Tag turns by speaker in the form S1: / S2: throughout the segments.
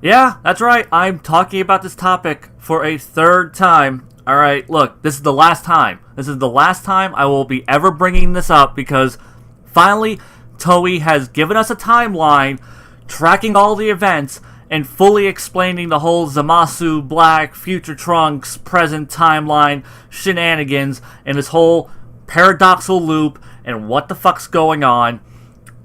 S1: Yeah, that's right. I'm talking about this topic for a third time. Alright, look, this is the last time. This is the last time I will be ever bringing this up because finally Toei has given us a timeline tracking all the events and fully explaining the whole Zamasu, Black, Future Trunks, present timeline shenanigans and this whole paradoxical loop and what the fuck's going on.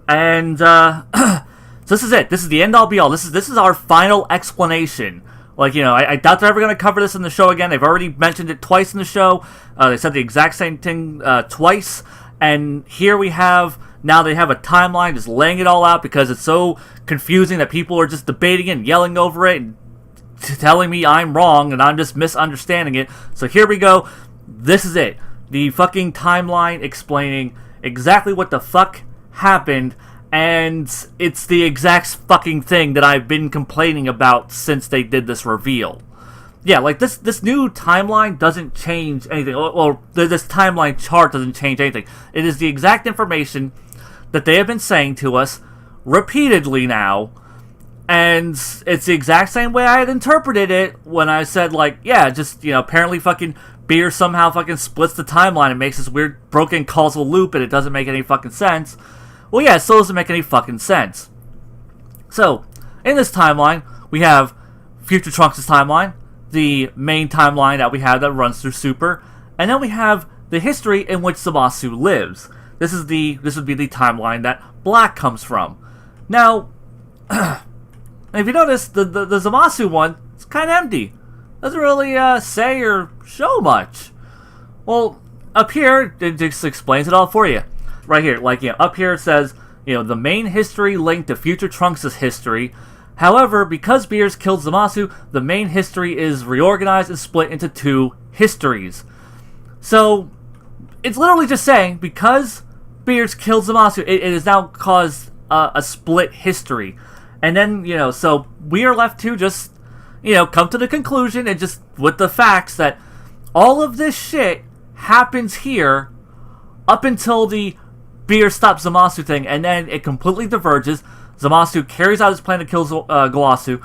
S1: And, so this is it. This is the end-all be-all. This is our final explanation. Like, I doubt they're ever going to cover this in the show again. They've already mentioned it twice in the show. They said the exact same thing twice. And here we have, now they have a timeline just laying it all out because it's so confusing that people are just debating it and yelling over it and telling me I'm wrong and I'm just misunderstanding it. So here we go. This is it. The fucking timeline explaining exactly what the fuck happened. And it's the exact fucking thing that I've been complaining about since they did this reveal. Yeah, like this new timeline doesn't change anything. Well, this timeline chart doesn't change anything. It is the exact information that they have been saying to us repeatedly now. And it's the exact same way I had interpreted it when I said, like, yeah, just, apparently fucking Beer somehow fucking splits the timeline and makes this weird broken causal loop and it doesn't make any fucking sense. Well, yeah, it still doesn't make any fucking sense. So, in this timeline, we have Future Trunks' timeline, the main timeline that we have that runs through Super, and then we have the history in which Zamasu lives. This would be the timeline that Black comes from. Now, if you notice, the Zamasu one is kind of empty. Doesn't really say or show much. Well, up here, it just explains it all for you. Right here, up here it says, the main history linked to Future Trunks' history. However, because Beerus killed Zamasu, the main history is reorganized and split into two histories. So, it's literally just saying, because Beerus killed Zamasu, it has now caused a split history. And then, so we are left to just, come to the conclusion and just with the facts that all of this shit happens here up until the Beer stops Zamasu thing, and then it completely diverges. Zamasu carries out his plan to kill Gowasu,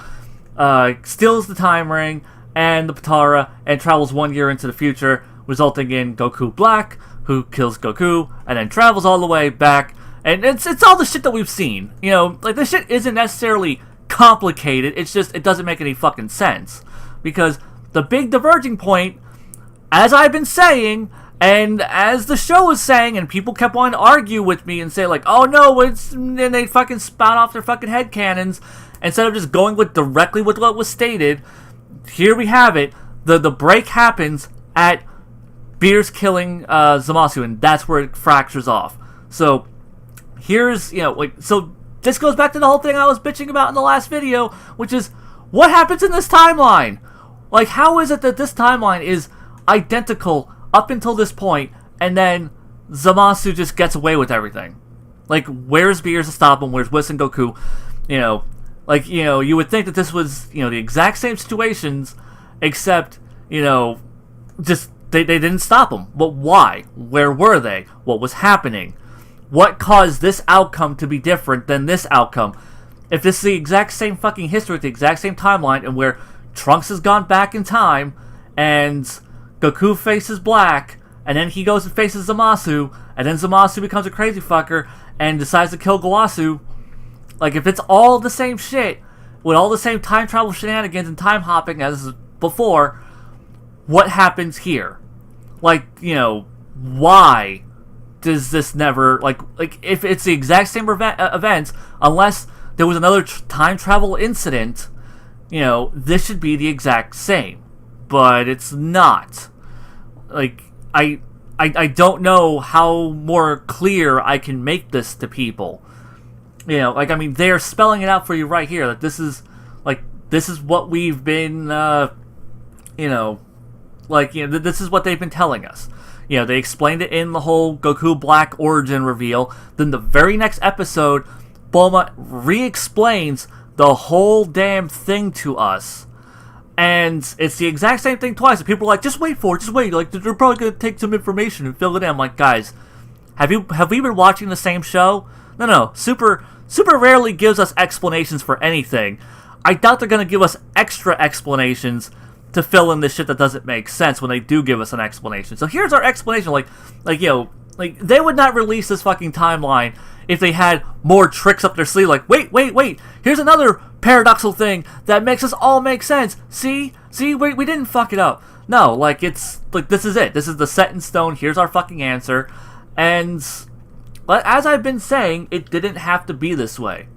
S1: steals the time ring and the Patara, and travels 1 year into the future, resulting in Goku Black, who kills Goku, and then travels all the way back. And it's all the shit that we've seen. This shit isn't necessarily complicated, it's just, it doesn't make any fucking sense. Because the big diverging point, as I've been saying, and as the show was saying, and people kept wanting to argue with me and say, like, oh no, and they fucking spout off their fucking headcanons, instead of just going directly with what was stated, here we have it. The break happens at Beerus killing Zamasu, and that's where it fractures off. So, here's, so this goes back to the whole thing I was bitching about in the last video, which is, what happens in this timeline? Like, how is it that this timeline is identical up until this point, and then Zamasu just gets away with everything? Like, where's Beerus to stop him? Where's Whis and Goku? You would think that this was, the exact same situations, except, just, they didn't stop him. But why? Where were they? What was happening? What caused this outcome to be different than this outcome? If this is the exact same fucking history, the exact same timeline, and where Trunks has gone back in time, and Goku faces Black, and then he goes and faces Zamasu, and then Zamasu becomes a crazy fucker and decides to kill Gowasu. Like, if it's all the same shit, with all the same time travel shenanigans and time hopping as before, what happens here? Like, why does this never, like if it's the exact same events, unless there was another time travel incident, this should be the exact same. But it's not. Like, I don't know how more clear I can make this to people. They're spelling it out for you right here. That this is what we've been, this is what they've been telling us. They explained it in the whole Goku Black origin reveal. Then the very next episode, Bulma re-explains the whole damn thing to us. And it's the exact same thing twice. And people are like, just wait for it, just wait. Like, they're probably going to take some information and fill it in. I'm like, guys, have we been watching the same show? No. Super rarely gives us explanations for anything. I doubt they're gonna give us extra explanations to fill in the shit that doesn't make sense when they do give us an explanation. So here's our explanation, like they would not release this fucking timeline if they had more tricks up their sleeve, like, wait, here's another paradoxical thing that makes us all make sense. See, we didn't fuck it up. No, like, it's, like, this is it. This is the set in stone. Here's our fucking answer. And, but as I've been saying, it didn't have to be this way.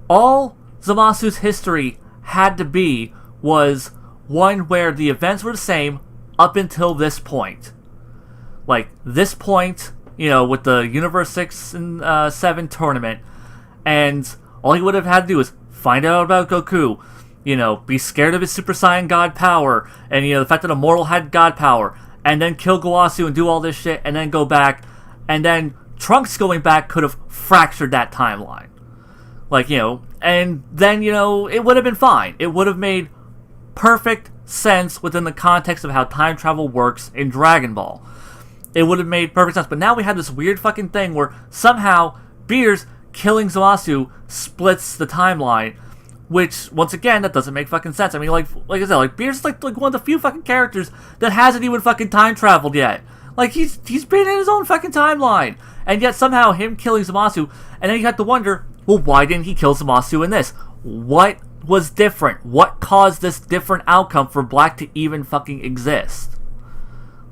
S1: All Zamasu's history had to be was one where the events were the same up until this point. Like, this point, with the Universe 6 and 7 tournament, and all he would have had to do is find out about Goku, be scared of his Super Saiyan God power, and, the fact that Immortal had God power, and then kill Gowasu and do all this shit, and then go back, and then Trunks going back could have fractured that timeline. Like, and then, it would have been fine. It would have made perfect sense within the context of how time travel works in Dragon Ball. It would have made perfect sense. But now we have this weird fucking thing where somehow Beerus killing Zamasu splits the timeline, which, once again, that doesn't make fucking sense. I mean, like I said, like, Beerus is like one of the few fucking characters that hasn't even fucking time traveled yet. Like, he's been in his own fucking timeline. And yet somehow him killing Zamasu, and then you have to wonder, well, why didn't he kill Zamasu in this? What was different? What caused this different outcome for Black to even fucking exist?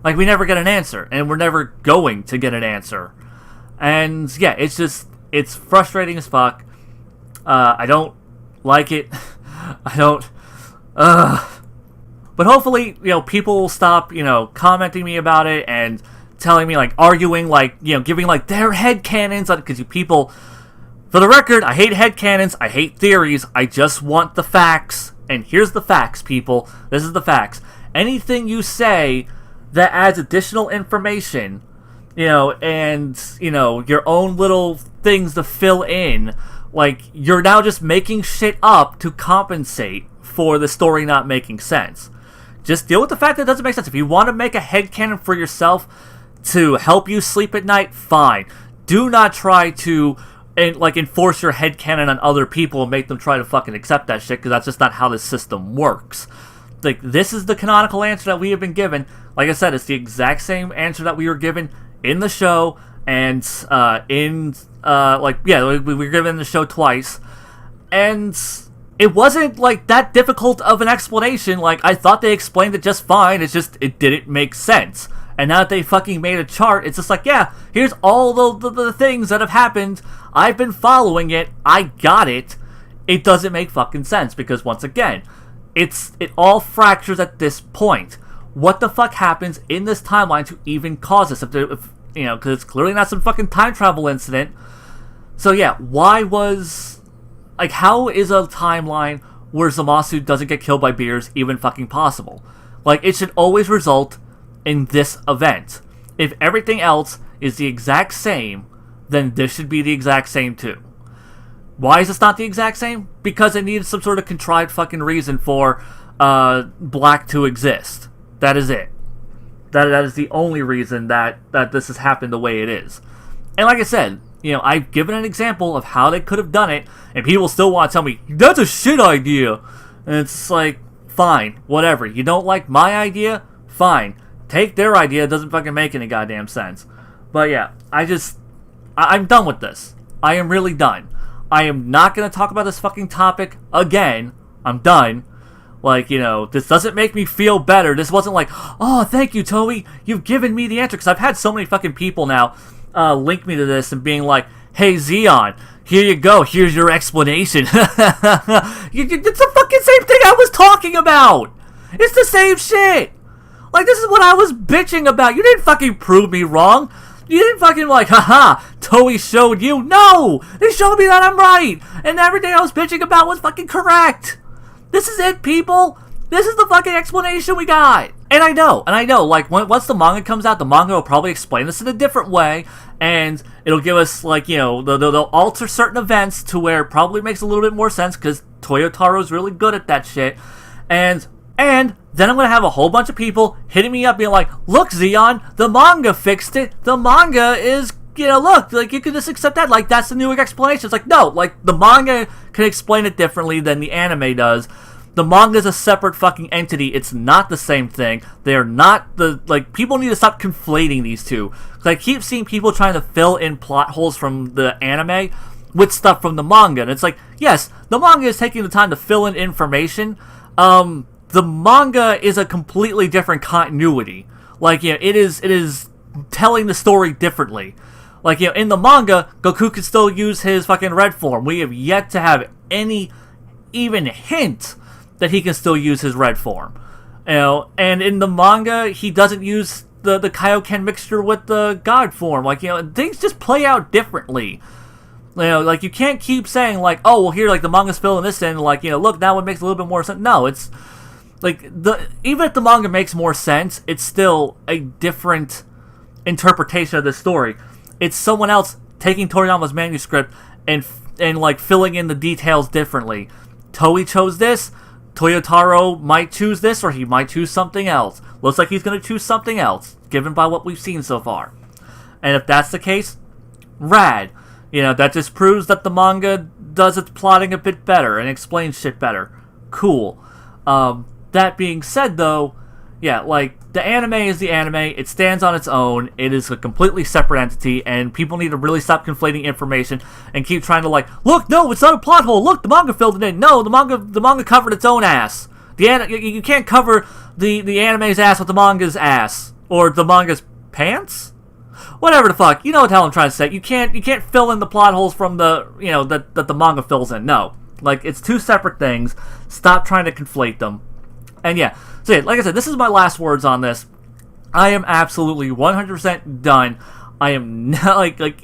S1: Like, we never get an answer, and we're never going to get an answer. And, yeah, it's frustrating as fuck. I don't like it. I don't, but hopefully, people will stop, commenting me about it, and telling me, like, arguing, like, giving, like, their headcanons, because you people, for the record, I hate headcanons, I hate theories, I just want the facts, and here's the facts, people, this is the facts. Anything you say that adds additional information, and, your own little things to fill in, like, you're now just making shit up to compensate for the story not making sense. Just deal with the fact that it doesn't make sense. If you want to make a headcanon for yourself to help you sleep at night, fine. Do not try to enforce your headcanon on other people and make them try to fucking accept that shit, because that's just not how this system works. Like, this is the canonical answer that we have been given. Like I said, it's the exact same answer that we were given in the show, and we were given the show twice, and it wasn't, like, that difficult of an explanation. Like, I thought they explained it just fine, it's just, it didn't make sense. And now that they fucking made a chart, it's just like, yeah, here's all the things that have happened. I've been following it. I got it. It doesn't make fucking sense because, once again, it all fractures at this point. What the fuck happens in this timeline to even cause this? Because it's clearly not some fucking time travel incident. So yeah, how is a timeline where Zamasu doesn't get killed by Beerus even fucking possible? Like, it should always result in this event. If everything else is the exact same, then this should be the exact same too. Why is this not the exact same? Because it needed some sort of contrived fucking reason for Black to exist. That is it. That is the only reason that this has happened the way it is. And like I said, I've given an example of how they could have done it, and people still want to tell me, that's a shit idea. And it's like, fine, whatever. You don't like my idea? Fine. Take their idea, it doesn't fucking make any goddamn sense. But yeah, I'm done with this. I am really done. I am not going to talk about this fucking topic again. I'm done. Like, this doesn't make me feel better. This wasn't like, oh, thank you, Toei, you've given me the answer. Because I've had so many fucking people now link me to this and being like, hey, Zeon, here you go, here's your explanation. It's the fucking same thing I was talking about. It's the same shit. Like, this is what I was bitching about. You didn't fucking prove me wrong. You didn't fucking haha, Toei showed you. No! They showed me that I'm right. And everything I was bitching about was fucking correct. This is it, people. This is the fucking explanation we got. And I know, like, once the manga comes out, the manga will probably explain this in a different way. And it'll give us, like, they'll alter certain events to where it probably makes a little bit more sense, because Toyotaro's really good at that shit. And then I'm going to have a whole bunch of people hitting me up being like, look, Zeon, the manga fixed it. The manga is look, like, you can just accept that, like, that's the new explanation. It's like, no, like, the manga can explain it differently than the anime does. The manga is a separate fucking entity. It's not the same thing. They are not people need to stop conflating these two. Because I keep seeing people trying to fill in plot holes from the anime with stuff from the manga. And it's like, yes, the manga is taking the time to fill in information. The manga is a completely different continuity. Like, it is telling the story differently. Like, in the manga, Goku could still use his fucking red form. We have yet to have any even hint that he can still use his red form. And in the manga, he doesn't use the Kaioken mixture with the God form. Like, things just play out differently. Like, you can't keep saying, like, oh, well, here, like, the manga's filling this in, like, look, now it makes a little bit more sense. No, it's, like, even if the manga makes more sense, it's still a different interpretation of the story. It's someone else taking Toriyama's manuscript and like, filling in the details differently. Toei chose this, Toyotaro might choose this, or he might choose something else. Looks like he's going to choose something else, given by what we've seen so far. And if that's the case, rad. That just proves that the manga does its plotting a bit better and explains shit better. Cool. That being said, though, yeah, like, the anime is the anime. It stands on its own. It is a completely separate entity, and people need to really stop conflating information and keep trying to, like, look, no, it's not a plot hole. Look, the manga filled it in. No, the manga covered its own ass. You can't cover the anime's ass with the manga's ass, or the manga's pants. Whatever the fuck, you know what the hell I'm trying to say. You can't fill in the plot holes from the that the manga fills in. No, like, it's two separate things. Stop trying to conflate them. And yeah, so yeah, like I said, this is my last words on this. I am absolutely 100% done. I am not like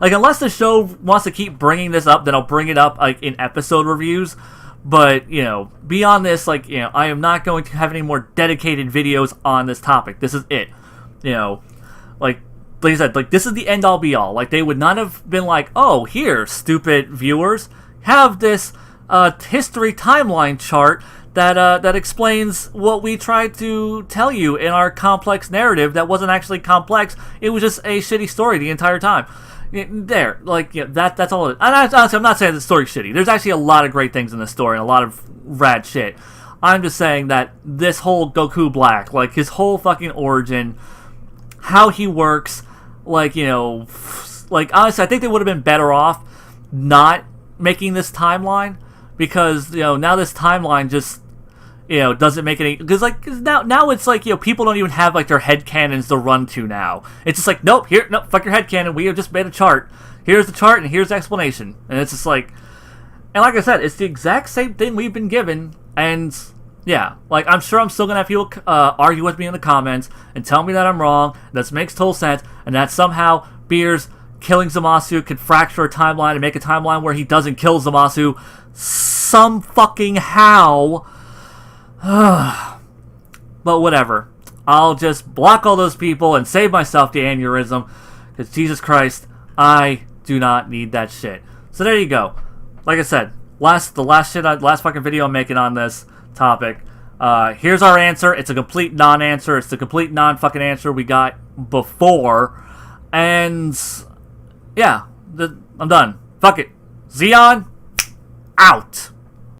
S1: unless the show wants to keep bringing this up, then I'll bring it up, like, in episode reviews. But, beyond this, like, I am not going to have any more dedicated videos on this topic. This is it. Like I said, like, this is the end all be all. Like, they would not have been like, oh, here, stupid viewers, have this history timeline chart that explains what we tried to tell you in our complex narrative that wasn't actually complex. It was just a shitty story the entire time. There, like, that's all it is. And honestly, I'm not saying the story's shitty. There's actually a lot of great things in this story and a lot of rad shit. I'm just saying that this whole Goku Black, like, his whole fucking origin, how he works, like, like, honestly, I think they would have been better off not making this timeline, because, now this timeline just, doesn't make any, because, like, now it's like, people don't even have, like, their headcanons to run to now. It's just like, nope, fuck your headcanon, we have just made a chart. Here's the chart, and here's the explanation. And it's just like, and like I said, it's the exact same thing we've been given, and, yeah, like, I'm sure I'm still gonna have people argue with me in the comments and tell me that I'm wrong, that makes total sense, and that somehow Beerus killing Zamasu could fracture a timeline and make a timeline where he doesn't kill Zamasu some fucking how. But whatever. I'll just block all those people and save myself the aneurysm, because Jesus Christ, I do not need that shit. So there you go. Like I said, last fucking video I'm making on this topic. Here's our answer. It's a complete non-answer. It's the complete non-fucking answer we got before. And yeah, I'm done. Fuck it. Zeon, out.